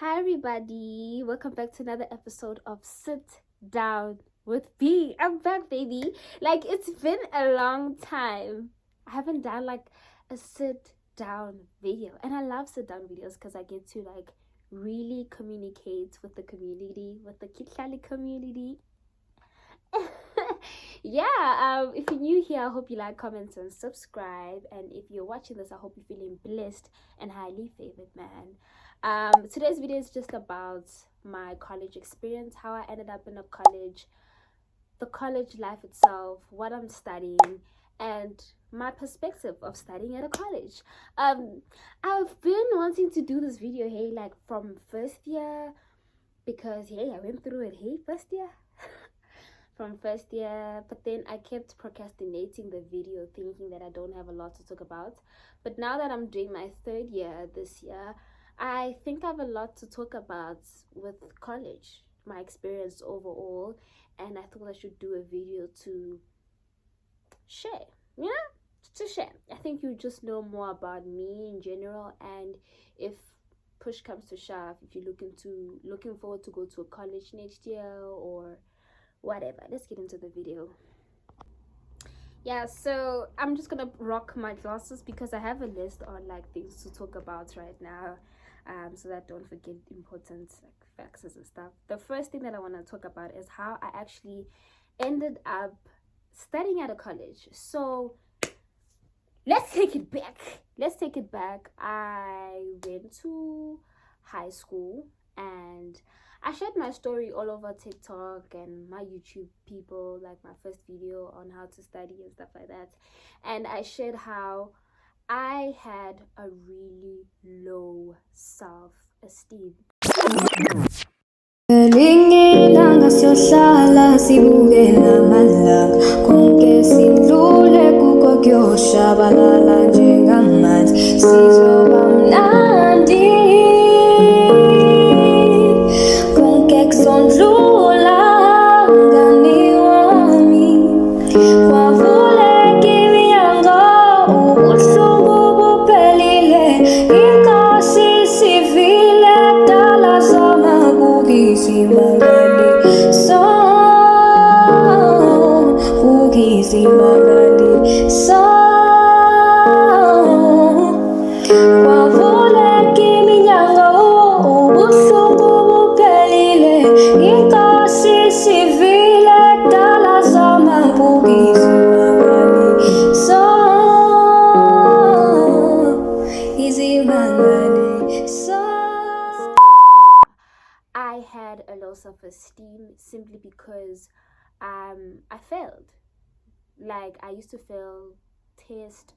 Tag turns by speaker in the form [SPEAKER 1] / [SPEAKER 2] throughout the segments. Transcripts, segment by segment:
[SPEAKER 1] Hi everybody, welcome back to another episode of Sit Down with B. I'm back, baby. Like, it's been a long time. I haven't done like a sit down video, and I love sit down videos because I get to like really communicate with the community, with the Cute-Tlhalee community. If you're new here, I hope you like, comment, and subscribe. And if you're watching this, I hope you're feeling blessed and highly favored, man. Today's video is just about my college experience, how I ended up in a college, the college life itself, what I'm studying, and my perspective of studying at a college. I've been wanting to do this video, hey, like from first year, because hey, I went through it, hey, first year. From first year, but then I kept procrastinating the video, thinking that I don't have a lot to talk about. But now that I'm doing my third year this year, I think I have a lot to talk about with college, my experience overall, and I thought I should do a video to share, to share. I think you just know more about me in general, and if push comes to shove, if you're looking forward to go to a college next year or whatever, let's get into the video. So I'm just gonna rock my glasses because I have a list on like things to talk about right now, so that I don't forget important like facts and stuff. The first thing that I want to talk about is how I actually ended up studying at a college. So let's take it back. I went to high school and I shared my story all over TikTok and my YouTube people, like my first video on how to study and stuff like that. And I shared how I had a really low self-esteem.
[SPEAKER 2] Lingilanga siyohlala sibukela amalanga konke sidlule kuko kuyoshabalala njengamanzi sizoba mnandi konke kusondlula mngani wami kwavuleka iminyango ubuhlungu buphelile inkosi sivile kudala zamabukizi magali so bukizi magali so kwavuleka iminyango ubuhlungu buphelile inkosi sivile kudala zamabukizi magali so easy magali so.
[SPEAKER 1] I had a low self-esteem simply because I failed. Like, I used to fail test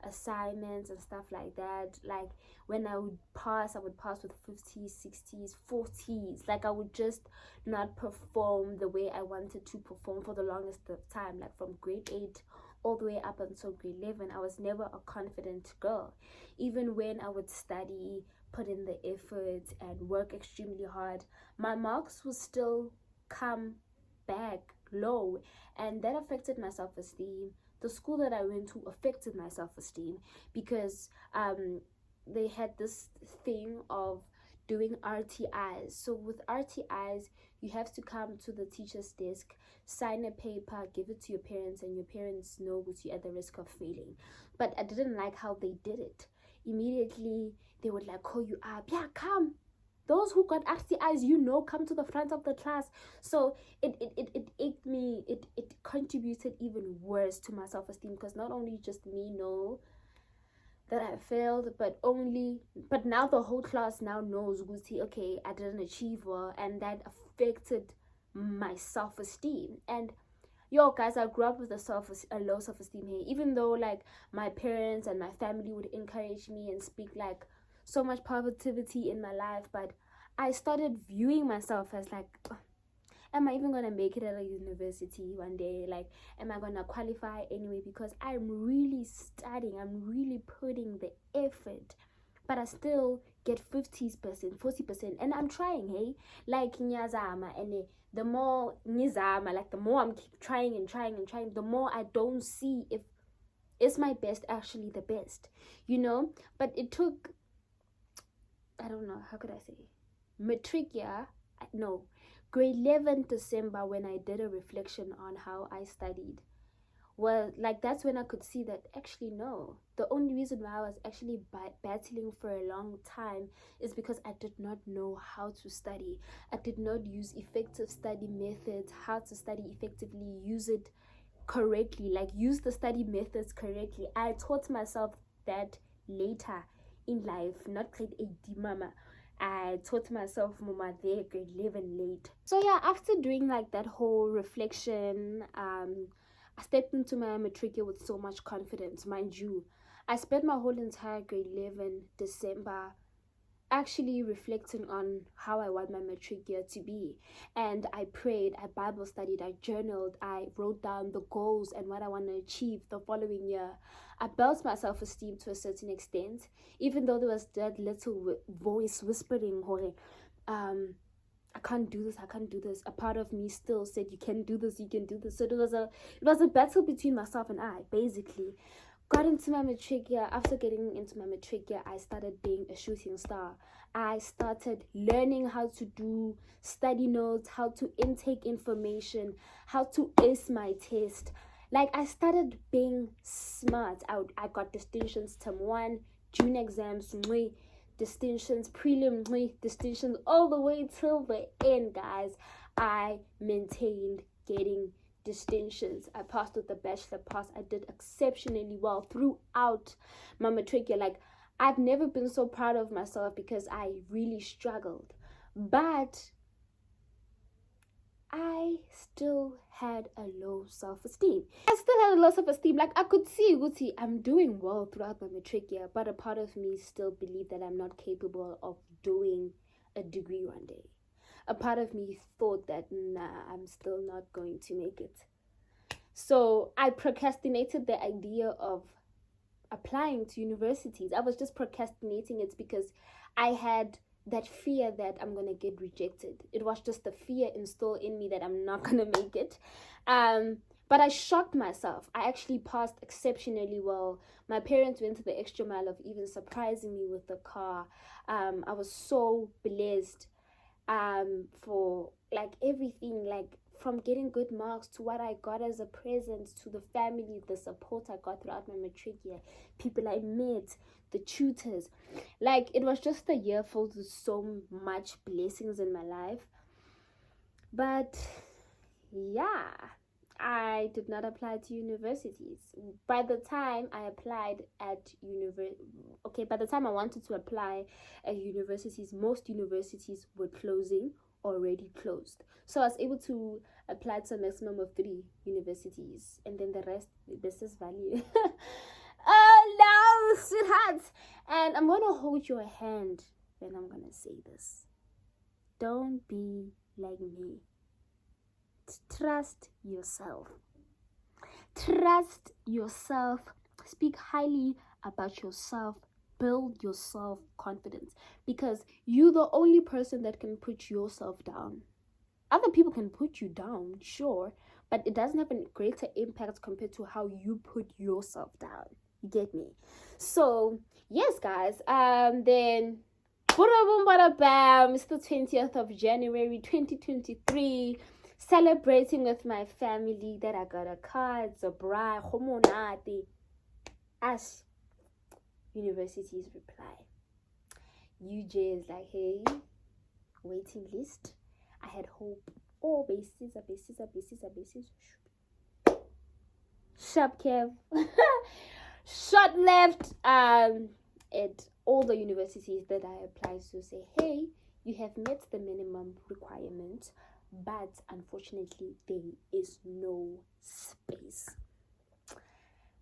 [SPEAKER 1] assignments and stuff like that. Like, when I would pass with 50s, 60s, 40s. Like, I would just not perform the way I wanted to perform for the longest of time. Like, from grade 8 all the way up until grade 11, I was never a confident girl. Even when I would study, put in the effort and work extremely hard, my marks would still come back low, and that affected my self-esteem. The school that I went to affected my self-esteem because they had this thing of doing RTIs. So with RTIs, you have to come to the teacher's desk, sign a paper, give it to your parents, and your parents know that you're at the risk of failing. But I didn't like how they did it. Immediately they would like call you up, yeah, come, those who got RTIs, come to the front of the class. So it ached me, it contributed even worse to my self-esteem, because not only just me know that I failed, but now the whole class now knows, okay, I didn't achieve well, and that affected my self-esteem. And guys, I grew up with a low self-esteem here, even though like my parents and my family would encourage me and speak like so much positivity in my life, but I started viewing myself as like, am I even gonna make it at a university one day? Like, am I gonna qualify anyway? Because I'm really studying, I'm really putting the effort, but I still get 50%, 40%, and I'm trying, hey, like nyazama, and the more nizama, like the more I'm keep trying, the more I don't see if is my best actually the best, But it took, I don't know, how could I say? Matric year, no, grade 11 December, when I did a reflection on how I studied, well, like that's when I could see that actually no, the only reason why I was actually battling for a long time is because I did not know how to study. I did not use effective study methods, how to study effectively, use it correctly, like use the study methods correctly. I taught myself that later in life, not grade 8 mama. I taught myself mama there grade 11 late. So yeah, after doing like that whole reflection, I stepped into my matric year with so much confidence. Mind you, I spent my whole entire grade 11 December actually reflecting on how I want my matric year to be. And I prayed, I Bible studied, I journaled, I wrote down the goals and what I want to achieve the following year. I built my self-esteem to a certain extent, even though there was that little voice whispering, I can't do this, I can't do this. A part of me still said, you can do this, you can do this. So it was a battle between myself and I, basically. Got into my matric year. After getting into my matric year, I started being a shooting star. I started learning how to do study notes, how to intake information, how to ace my test. Like, I started being smart. I got distinctions term 1, June exams, distinctions, prelim, distinctions, all the way till the end, guys. I maintained getting distinctions. I passed with the bachelor pass. I did exceptionally well throughout my matric year. Like, I've never been so proud of myself because I really struggled, but I still had a low self-esteem. Like, I could see, Guti, I'm doing well throughout my matric year, but a part of me still believed that I'm not capable of doing a degree one day. A part of me thought that, nah, I'm still not going to make it. So I procrastinated the idea of applying to universities. I was just procrastinating it because I had that fear that I'm gonna get rejected. It was just the fear installed in me that I'm not gonna make it. But I shocked myself. I actually passed exceptionally well. My parents went to the extra mile of even surprising me with the car. I was so blessed for like everything, like from getting good marks to what I got as a present, to the family, the support I got throughout my matric year, people I met, the tutors. Like, it was just a year filled with so much blessings in my life. But yeah, I did not apply to universities. By the time I applied at by the time I wanted to apply at universities, most universities were closing, already closed. So I was able to apply to a maximum of 3 universities, and then the rest, business value. Oh no, sweetheart. And I'm gonna hold your hand when I'm gonna say this. Don't be like me. Trust yourself. Trust yourself. Speak highly about yourself. Build your self-confidence, because you're the only person that can put yourself down. Other people can put you down, sure, but it doesn't have a greater impact compared to how you put yourself down. You get me? So yes, guys. Then bada boom bada bam. It's the 20th of January 2023. Celebrating with my family that I got a car, it's a bride, as universities reply. UJ is like, hey, waiting list. I had hope. Oh, basis. Sharp Kev. Short left. At all the universities that I applied to say, hey, you have met the minimum requirement, but unfortunately there is no space.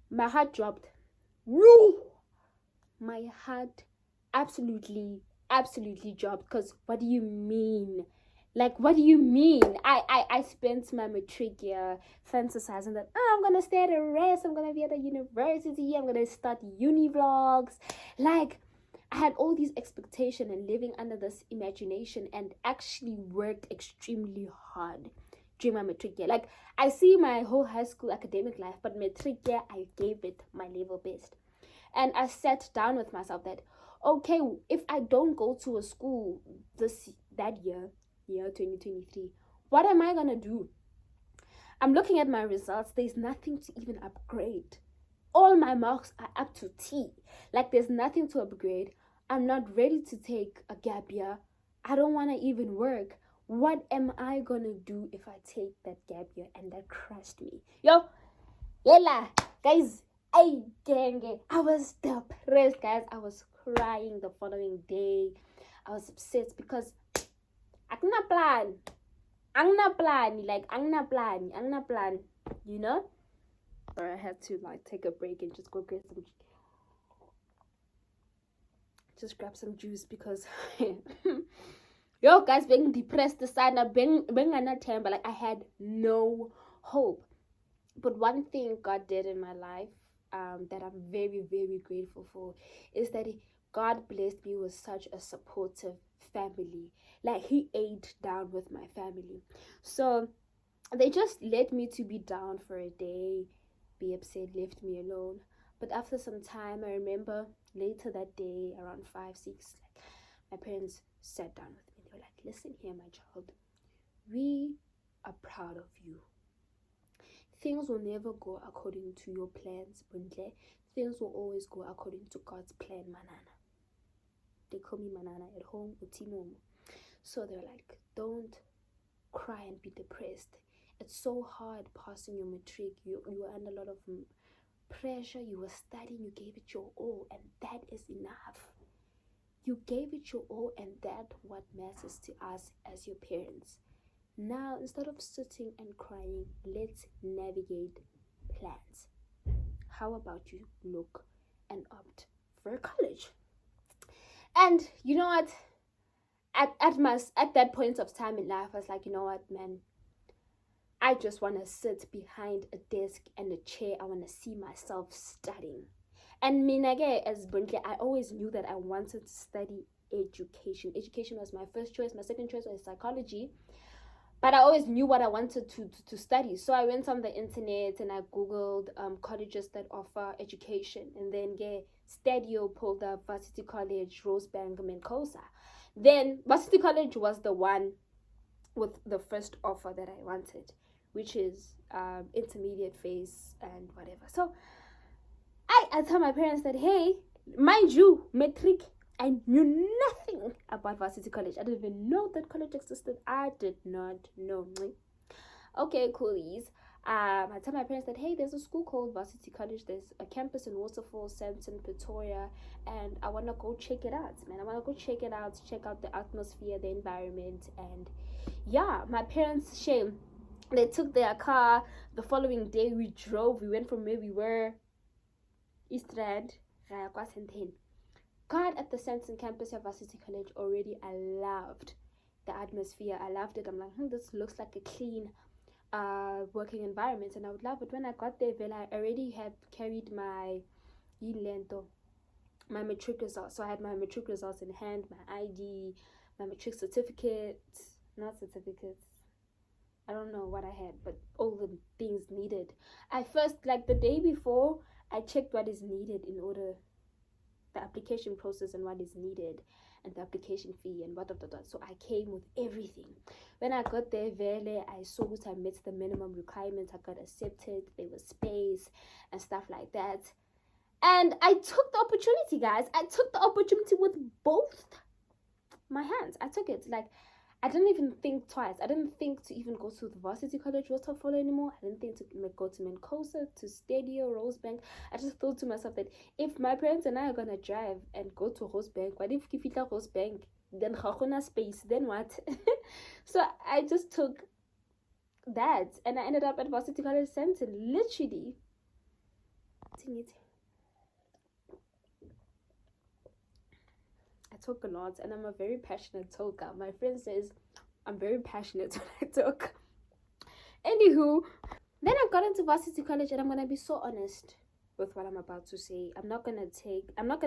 [SPEAKER 1] My heart dropped. Woo! My heart absolutely dropped, because what do you mean? Like, what do you mean? I spent my matric year fantasizing that, I'm gonna stay at a rest, I'm gonna be at a university, I'm gonna start uni vlogs. Like, I had all these expectations and living under this imagination, and actually worked extremely hard during my matric year. Like, I see my whole high school academic life, but matric year, I gave it my level best. And I sat down with myself that, okay, if I don't go to a school this that year 2023, what am I gonna do? I'm looking at my results. There's nothing to even upgrade. All my marks are up to T. Like, there's nothing to upgrade. I'm not ready to take a gap year. I don't want to even work. What am I gonna do if I take that gap year? And that crushed me. Yo, yella, guys, I was depressed, guys. I was crying the following day. I was upset because I'm not plan, you know. Or I had to like take a break and just go get some, just grab some juice because yo, guys, being depressed, being but like I had no hope. But one thing God did in my life, that I'm very, very grateful for, is that God blessed me with such a supportive family. Like, He ate down with my family. So they just let me to be down for a day, be upset, left me alone. But after some time, I remember later that day, around 5, 6, like, my parents sat down with me. They were like, listen here, my child, we are proud of you. Things will never go according to your plans, Bundle. Things will always go according to God's plan, Manana. They call me Manana at home, Utimomo. So they're like, don't cry and be depressed. It's so hard passing your matric. You were under a lot of pressure. You were studying. You gave it your all, and that is enough. You gave it your all, and that's what matters to us as your parents. Now, instead of sitting and crying, let's navigate plans. How about you look and opt for a college? And you know what? At that point of time in life, I was like, you know what, man? I just want to sit behind a desk and a chair. I want to see myself studying. And Minage, as Buntle, I always knew that I wanted to study education. Education was my first choice. My second choice was psychology. But I always knew what I wanted to study. So I went on the internet and I Googled colleges that offer education. And then Stadio pulled up Varsity College, Rosebank, Menkosa. Then Varsity College was the one with the first offer that I wanted, which is intermediate phase and whatever. So I told my parents that, hey, mind you, Matric, I knew nothing about Varsity College. I didn't even know that college existed. I did not know. Okay, coolies. I told my parents that, hey, there's a school called Varsity College. There's a campus in Waterfall, Sandton, Pretoria, and I want to go check it out, man. I want to go check it out, check out the atmosphere, the environment, and yeah, my parents, shame. They took their car. The following day, we drove. We went from where we were, East Rand, God, at the Sandton campus of Varsity College already, I loved the atmosphere. I loved it. I'm like, this looks like a clean working environment, and I would love it. When I got there, I already had carried my matric results. So I had my matric results in hand, my ID, my matric certificates, not certificates. I don't know what I had, but all the things needed. I first, like the day before, I checked what is needed in order, the application process and what is needed, and the application fee and what. So I came with everything. When I got there, I saw that I met the minimum requirements. I got accepted. There was space and stuff like that. And I took the opportunity, guys. I took the opportunity with both my hands. I took it. Like, I didn't even think twice. I didn't think to even go to the Varsity College Waterfall anymore. I didn't think to go to Menkosa, to Stadio, Rosebank. I just thought to myself that if my parents and I are gonna drive and go to Rosebank, what if Kifita Rosebank, then Khakuna space, then what? So I just took that and I ended up at Varsity College Center, literally. I talk a lot and I'm a very passionate talker. My friend says I'm very passionate when I talk. Anywho, then I got into Varsity College and I'm gonna be so honest with what I'm about to say. I'm not gonna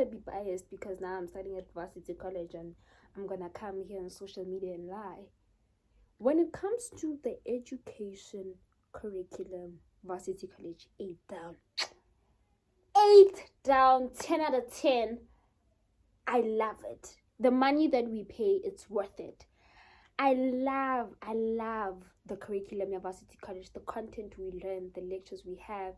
[SPEAKER 1] be biased because now I'm studying at Varsity College and I'm gonna come here on social media and lie. When it comes to the education curriculum, Varsity College, 8 down. 8 down, 10 out of 10. I love it. The money that we pay, it's worth it. I love the curriculum at Varsity College, the content we learn, the lectures we have.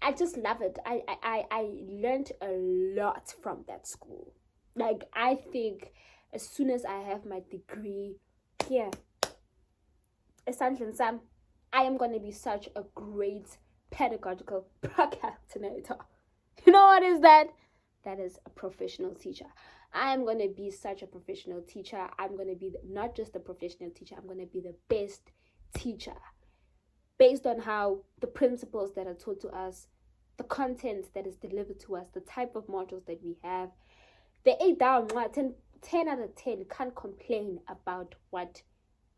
[SPEAKER 1] I just love it. I learned a lot from that school. Like, I think as soon as I have my degree here, Sam, I am going to be such a great pedagogical procrastinator. You know what is that? That is a professional teacher. I am going to be such a professional teacher. I'm going to be not just a professional teacher, I'm going to be the best teacher based on how the principles that are taught to us, the content that is delivered to us, the type of modules that we have. The 8 down, 10 out of 10, can't complain about what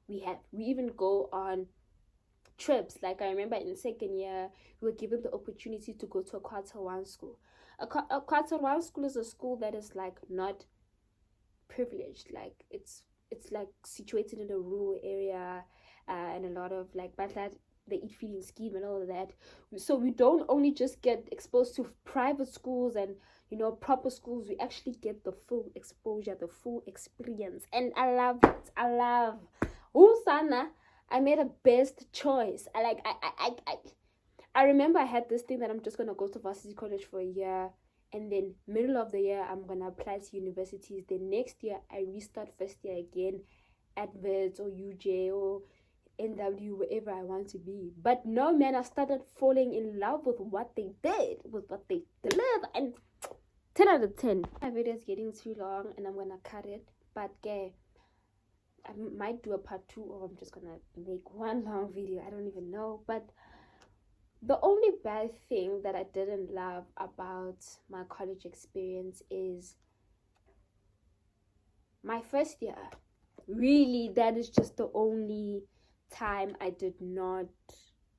[SPEAKER 1] we have. We even go on trips. Like, I remember in second year, we were given the opportunity to go to a quarter one school. A quarter one school is a school that is like not privileged. Like, it's like situated in a rural area, and a lot of like that the eat feeding scheme and all of that. So we don't only just get exposed to private schools and, you know, proper schools. We actually get the full exposure, the full experience, and I love it. I love. Sana, I made a best choice. I remember I had this thing that I'm just gonna go to Varsity College for a year, and then middle of the year I'm gonna apply to universities. The next year I restart first year again at Vets or UJ or NW, wherever I want to be. But no, man, I started falling in love with what they did, with what they delivered, and 10 out of 10. My video is getting too long and I'm gonna cut it, but I might do a part 2, or I'm just gonna make one long video. I don't even know. But the only bad thing that I didn't love about my college experience is my first year. Really, that is just the only time I did not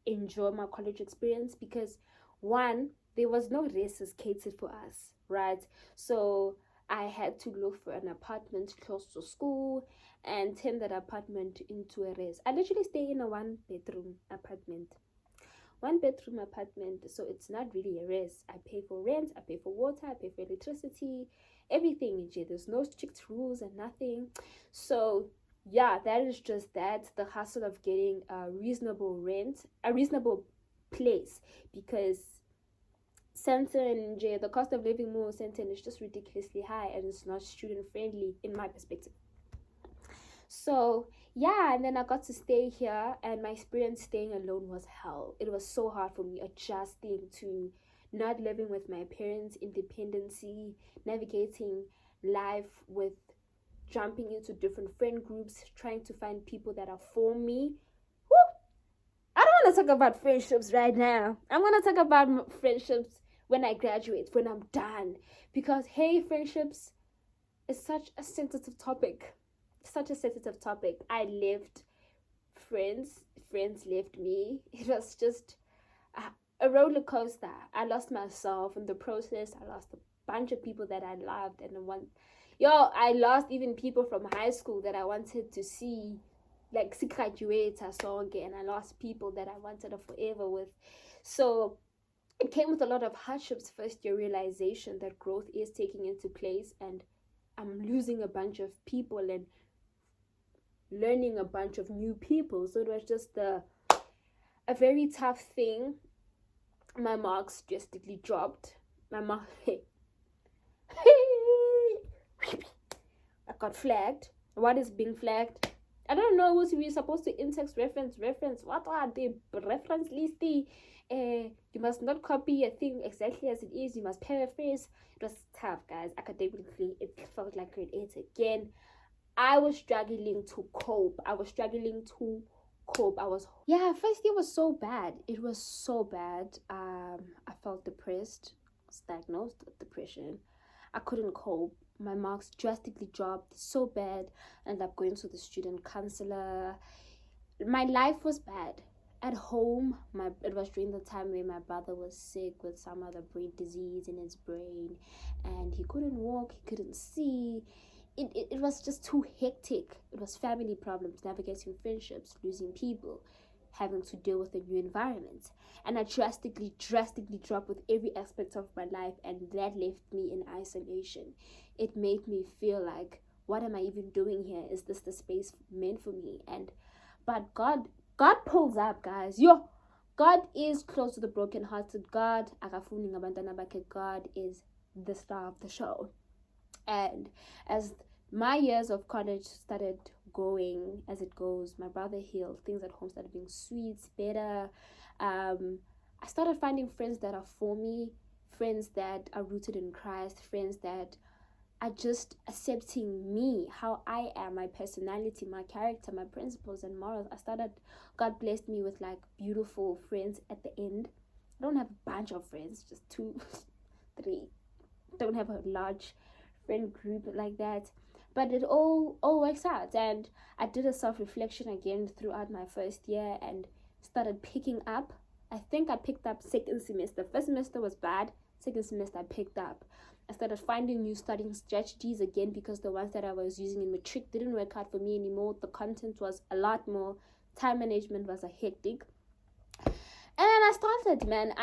[SPEAKER 1] enjoy my college experience, because one, there was no races catered for us, right? So I had to look for an apartment close to school and turn that apartment into a res. I literally stay in a 1-bedroom apartment. 1-bedroom apartment, so it's not really a res. I pay for rent, I pay for water, I pay for electricity, everything. There's no strict rules and nothing. So yeah, that is just that, the hustle of getting a reasonable rent, a reasonable place, because Sandton, the cost of living more Sandton is just ridiculously high, and it's not student friendly in my perspective. So yeah, and then I got to stay here, and my experience staying alone was hell. It was so hard for me adjusting to not living with my parents, independency, navigating life with jumping into different friend groups, trying to find people that are for me. Woo! I don't want to talk about friendships right now. I'm going to talk about friendships when I graduate, when I'm done. Because, hey, friendships is such a sensitive topic. Such a sensitive topic. I left friends left me. It was just a roller coaster. I lost myself in the process. I lost a bunch of people that I loved, and I lost even people from high school that I wanted to see, like graduate song, and I lost people that I wanted a forever with. So it came with a lot of hardships. First year realization that growth is taking into place, and I'm losing a bunch of people and learning a bunch of new people. So it was just a very tough thing. My marks drastically dropped. I got flagged. What is being flagged? I don't know. We're supposed to in-text reference. What are the reference listy? You must not copy a thing exactly as it is. You must paraphrase. It was tough, guys. Academically, it felt like grade 8 again. I was struggling to cope. First year was so bad. It was so bad. I felt depressed. I was diagnosed with depression. I couldn't cope. My marks drastically dropped so bad. I ended up going to the student counselor. My life was bad. At home, it was during the time where my brother was sick with some other brain disease in his brain, and he couldn't walk, he couldn't see. It was just too hectic. It was family problems, navigating friendships, losing people, having to deal with a new environment. And I drastically dropped with every aspect of my life, and that left me in isolation. It made me feel like, what am I even doing here? Is this the space meant for me? But God pulls up, guys. God is close to the brokenhearted. God is the star of the show. And as my years of college started going, as it goes, my brother healed, things at home started being sweet, better. I started finding friends that are for me, friends that are rooted in Christ, friends that are just accepting me, how I am, my personality, my character, my principles and morals. God blessed me with like beautiful friends at the end. I don't have a bunch of friends, just 2, 3. Don't have a large friend group like that. But it all works out. And I did a self-reflection again throughout my first year and started picking up. I think I picked up second semester. First semester was bad. Second semester I picked up. I started finding new studying strategies again because the ones that I was using in Matric didn't work out for me anymore. The content was a lot more. Time management was a hectic. And I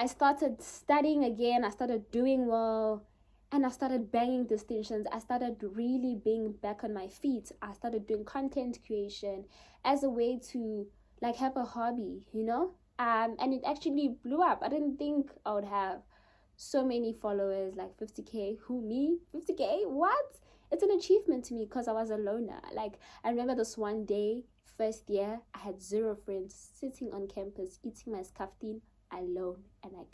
[SPEAKER 1] started studying again. I started doing well. And I started banging distinctions. I started really being back on my feet. I started doing content creation as a way to like have a hobby, and it actually blew up. I didn't think I would have so many followers, like 50k. Who, me? 50k? What? It's an achievement to me because I was a loner. Like, I remember this one day, first year, I had 0 friends, sitting on campus, eating my skaftin alone. And I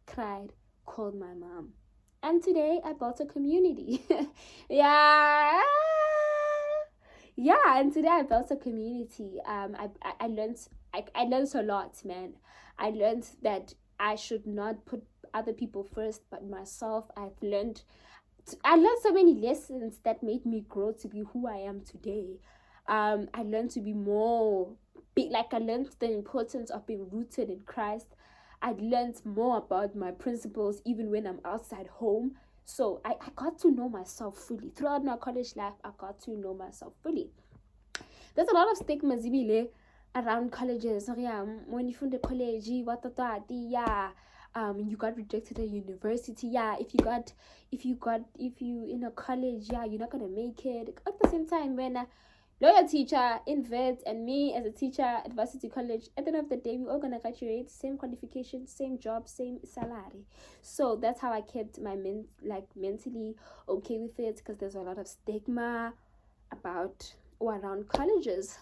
[SPEAKER 1] cried, called my mom. And today I built a community. yeah, and today I built a community. I learned a lot, man. I learned that I should not put other people first but myself. I learned so many lessons that made me grow to be who I am today. I learned to be more I learned the importance of being rooted in Christ. I learned more about my principles even when I'm outside home. So I got to know myself fully. Throughout my college life, I got to know myself fully. There's a lot of stigma around colleges. When you find the college, you got rejected at university. If you in a college, you're not gonna make it. At the same time, when lawyer teacher in vet and me as a teacher at Varsity College, at the end of the day, we're all gonna graduate, same qualification, same job, same salary. So that's how I kept my mentally okay with it, because there's a lot of stigma about or around colleges.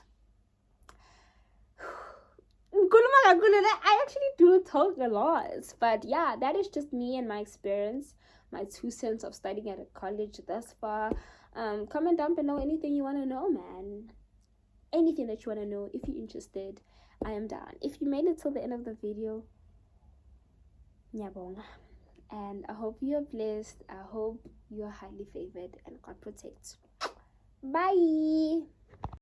[SPEAKER 1] I actually do talk a lot, but yeah, that is just me and my experience, my 2 cents of studying at a college thus far. Comment down below anything you want to know, man. Anything that you want to know. If you're interested, I am down. If you made it till the end of the video, nyabonga. And I hope you're blessed. I hope you're highly favored, and God protects. Bye.